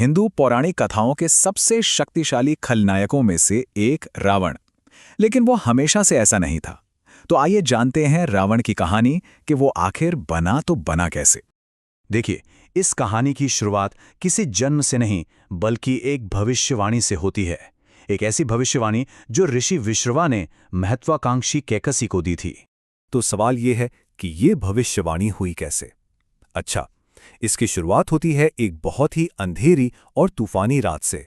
हिंदू पौराणिक कथाओं के सबसे शक्तिशाली खलनायकों में से एक रावण। लेकिन वो हमेशा से ऐसा नहीं था। तो आइए जानते हैं रावण की कहानी कि वो आखिर बना तो बना कैसे। देखिए, इस कहानी की शुरुआत किसी जन्म से नहीं बल्कि एक भविष्यवाणी से होती है। एक ऐसी भविष्यवाणी जो ऋषि विश्रवा ने महत्वाकांक्षी कैकसी को दी थी। तो सवाल ये है कि ये भविष्यवाणी हुई कैसे। अच्छा, इसकी शुरुआत होती है एक बहुत ही अंधेरी और तूफानी रात से।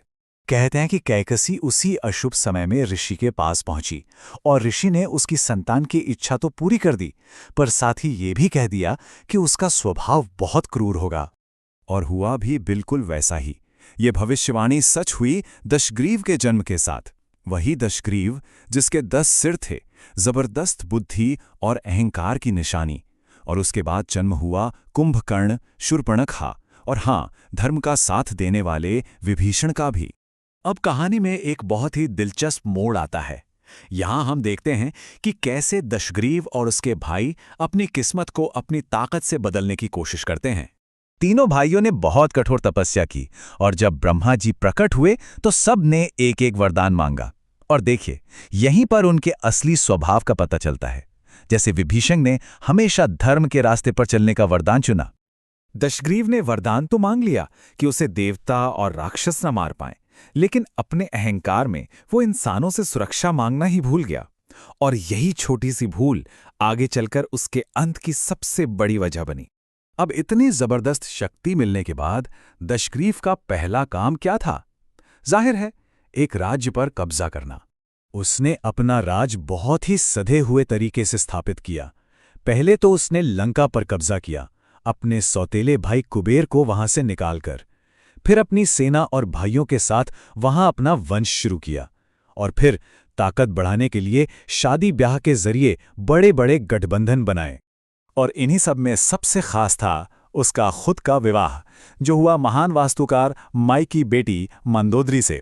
कहते हैं कि कैकसी उसी अशुभ समय में ऋषि के पास पहुंची और ऋषि ने उसकी संतान की इच्छा तो पूरी कर दी, पर साथ ही ये भी कह दिया कि उसका स्वभाव बहुत क्रूर होगा। और हुआ भी बिल्कुल वैसा ही। ये भविष्यवाणी सच हुई दशग्रीव के जन्म के साथ। वही दशग्रीव जिसके 10 सिर थे, जबरदस्त बुद्धि और अहंकार की निशानी। और उसके बाद जन्म हुआ कुंभकर्ण, शूर्पणखा और हाँ, धर्म का साथ देने वाले विभीषण का भी। अब कहानी में एक बहुत ही दिलचस्प मोड़ आता है। यहाँ हम देखते हैं कि कैसे दशग्रीव और उसके भाई अपनी किस्मत को अपनी ताकत से बदलने की कोशिश करते हैं। तीनों भाइयों ने बहुत कठोर तपस्या की और जब ब्रह्मा जी प्रकट हुए तो सब ने एक एक वरदान मांगा। और देखिए, यहीं पर उनके असली स्वभाव का पता चलता है। जैसे विभीषण ने हमेशा धर्म के रास्ते पर चलने का वरदान चुना। दशग्रीव ने वरदान तो मांग लिया कि उसे देवता और राक्षस न मार पाएं, लेकिन अपने अहंकार में वो इंसानों से सुरक्षा मांगना ही भूल गया। और यही छोटी सी भूल आगे चलकर उसके अंत की सबसे बड़ी वजह बनी। अब इतनी जबरदस्त शक्ति मिलने के बाद दशग्रीव का पहला काम क्या था? जाहिर है, एक राज्य पर कब्जा करना। उसने अपना राज बहुत ही सधे हुए तरीके से स्थापित किया। पहले तो उसने लंका पर कब्जा किया, अपने सौतेले भाई कुबेर को वहां से निकालकर। फिर अपनी सेना और भाइयों के साथ वहां अपना वंश शुरू किया। और फिर ताकत बढ़ाने के लिए शादी ब्याह के जरिए बड़े बड़े गठबंधन बनाए। और इन्हीं सब में सबसे खास था उसका खुद का विवाह, जो हुआ महान वास्तुकार माई की बेटी मंदोदरी से।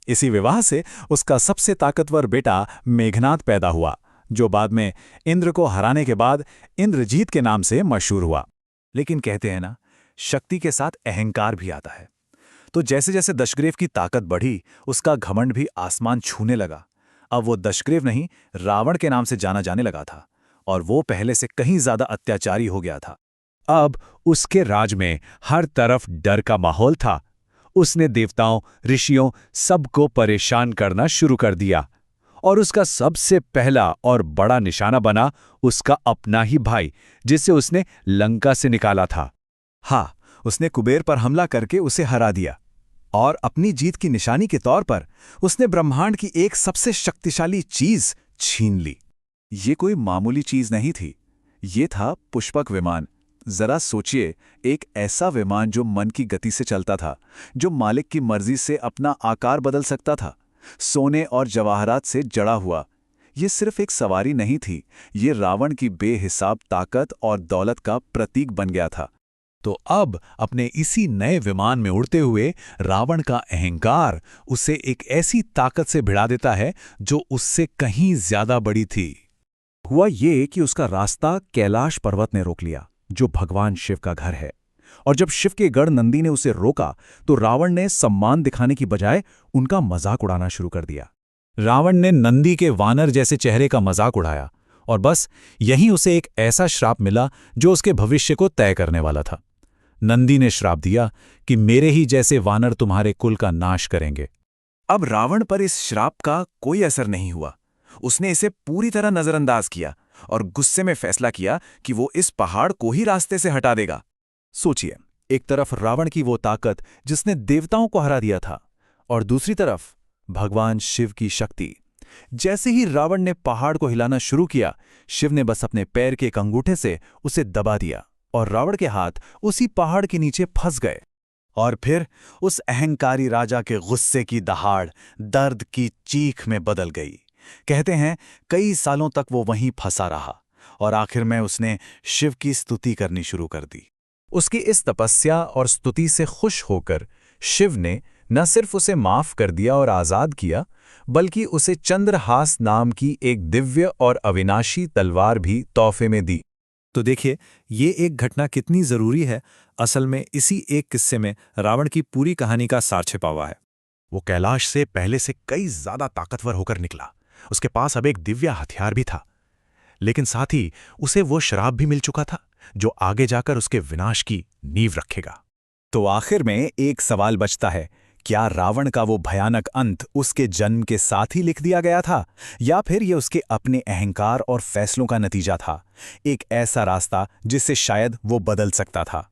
इसी विवाह से उसका सबसे ताकतवर बेटा मेघनाद पैदा हुआ, जो बाद में इंद्र को हराने के बाद इंद्रजीत के नाम से मशहूर हुआ। लेकिन कहते हैं ना, शक्ति के साथ अहंकार भी आता है। तो जैसे जैसे दशग्रीव की ताकत बढ़ी, उसका घमंड भी आसमान छूने लगा। अब वो दशग्रीव नहीं, रावण के नाम से जाना जाने लगा था। और वो पहले से कहीं ज्यादा अत्याचारी हो गया था। अब उसके राज में हर तरफ डर का माहौल था। उसने देवताओं, ऋषियों सबको परेशान करना शुरू कर दिया। और उसका सबसे पहला और बड़ा निशाना बना उसका अपना ही भाई, जिसे उसने लंका से निकाला था। हाँ, उसने कुबेर पर हमला करके उसे हरा दिया। और अपनी जीत की निशानी के तौर पर उसने ब्रह्मांड की एक सबसे शक्तिशाली चीज छीन ली। ये कोई मामूली चीज नहीं थी, ये था पुष्पक विमान। जरा सोचिए, एक ऐसा विमान जो मन की गति से चलता था, जो मालिक की मर्जी से अपना आकार बदल सकता था, सोने और जवाहरात से जड़ा हुआ। ये सिर्फ एक सवारी नहीं थी, ये रावण की बेहिसाब ताकत और दौलत का प्रतीक बन गया था। तो अब अपने इसी नए विमान में उड़ते हुए रावण का अहंकार उसे एक ऐसी ताकत से भिड़ा देता है जो उससे कहीं ज्यादा बड़ी थी। हुआ ये कि उसका रास्ता कैलाश पर्वत ने रोक लिया, जो भगवान शिव का घर है। और जब शिव के गढ़ नंदी ने उसे रोका, तो रावण ने सम्मान दिखाने की बजाय उनका मजाक उड़ाना शुरू कर दिया। रावण ने नंदी के वानर जैसे चेहरे का मजाक उड़ाया और बस यहीं उसे एक ऐसा श्राप मिला जो उसके भविष्य को तय करने वाला था। नंदी ने श्राप दिया कि मेरे ही जैसे वानर तुम्हारे कुल का नाश करेंगे। अब रावण पर इस श्राप का कोई असर नहीं हुआ। उसने इसे पूरी तरह नजरअंदाज किया और गुस्से में फैसला किया कि वो इस पहाड़ को ही रास्ते से हटा देगा। सोचिए, एक तरफ रावण की वो ताकत जिसने देवताओं को हरा दिया था, और दूसरी तरफ भगवान शिव की शक्ति। जैसे ही रावण ने पहाड़ को हिलाना शुरू किया, शिव ने बस अपने पैर के एक अंगूठे से उसे दबा दिया और रावण के हाथ उसी पहाड़ के नीचे फंस गए। और फिर उस अहंकारी राजा के गुस्से की दहाड़ दर्द की चीख में बदल गई। कहते हैं कई सालों तक वो वहीं फंसा रहा और आखिर में उसने शिव की स्तुति करनी शुरू कर दी। उसकी इस तपस्या और स्तुति से खुश होकर शिव ने न सिर्फ उसे माफ कर दिया और आजाद किया, बल्कि उसे चंद्रहास नाम की एक दिव्य और अविनाशी तलवार भी तोहफे में दी। तो देखिए, ये एक घटना कितनी जरूरी है असल में इसी एक किस्से में रावण की पूरी कहानी का सार छिपा हुआ है। वो कैलाश से पहले से कई ज्यादा ताकतवर होकर निकला। उसके पास अब एक दिव्य हथियार भी था, लेकिन साथ ही उसे वो श्राप भी मिल चुका था जो आगे जाकर उसके विनाश की नींव रखेगा। तो आखिर में एक सवाल बचता है, क्या रावण का वो भयानक अंत उसके जन्म के साथ ही लिख दिया गया था, या फिर ये उसके अपने अहंकार और फैसलों का नतीजा था, एक ऐसा रास्ता जिससे शायद वो बदल सकता था।